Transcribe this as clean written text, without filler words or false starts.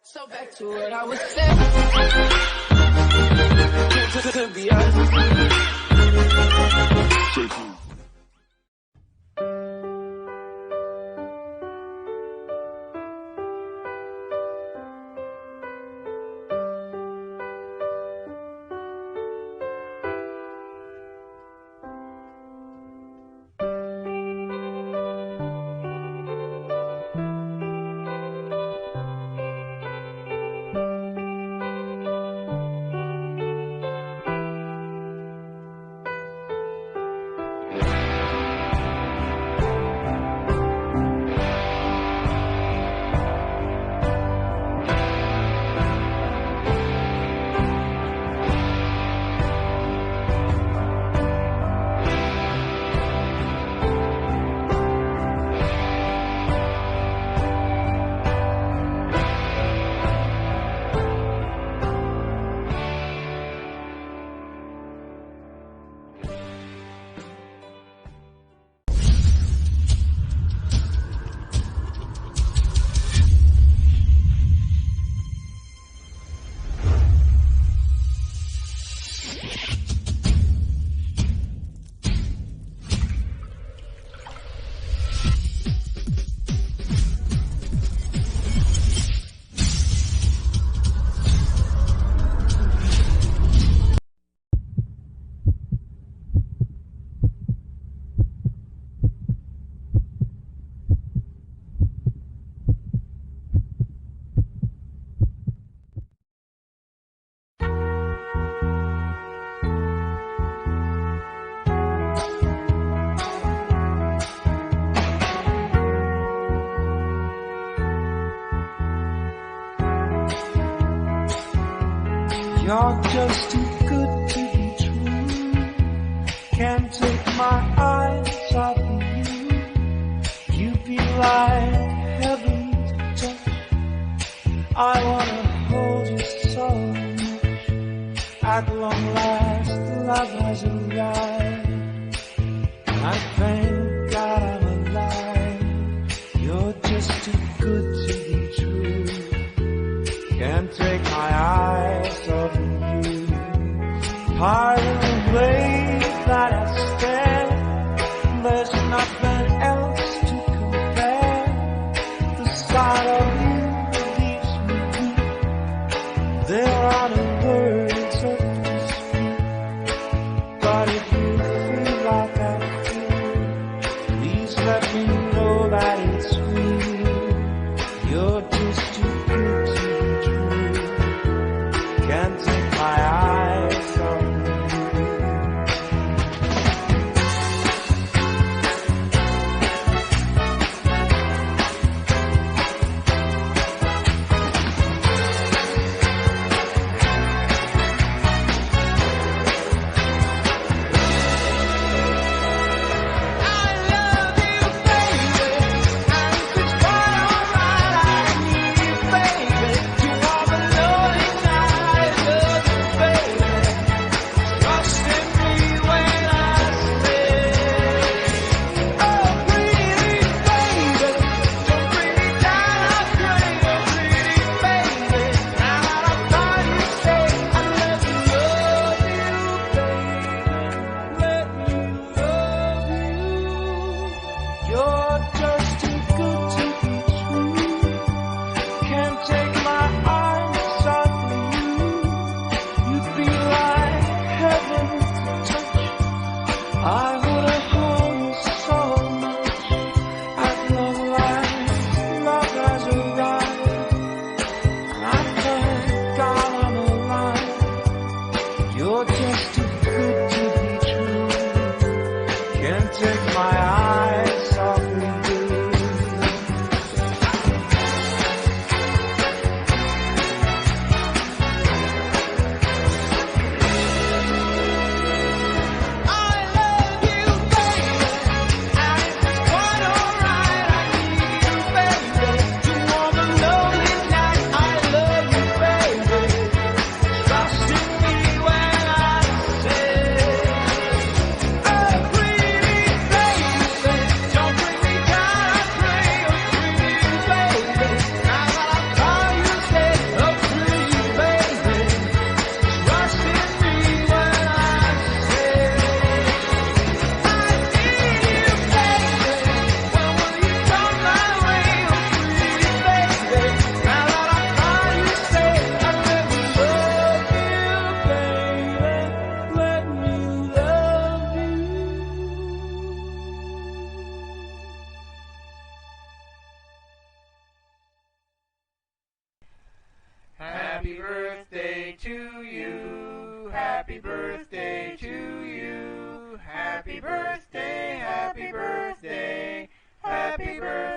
So back to what I was saying. To be us. You're just too good to be true. Can't take my eyes off of you. You feel like heaven to touch. I wanna hold you so much. At long last, love has arrived. I thank God I'm alive. You're just too good to be true. Can't take my eyes off of you. Pardon the way that I stand. There's nothing else to compare. The sight of you leaves me weak. There are no words left to speak. But if you feel like I feel, please let me know that it's real. You're just too good to be true. Can't take my eyes off of you. Happy birthday to you. Happy birthday to you. Happy birthday, happy birthday, happy birthday.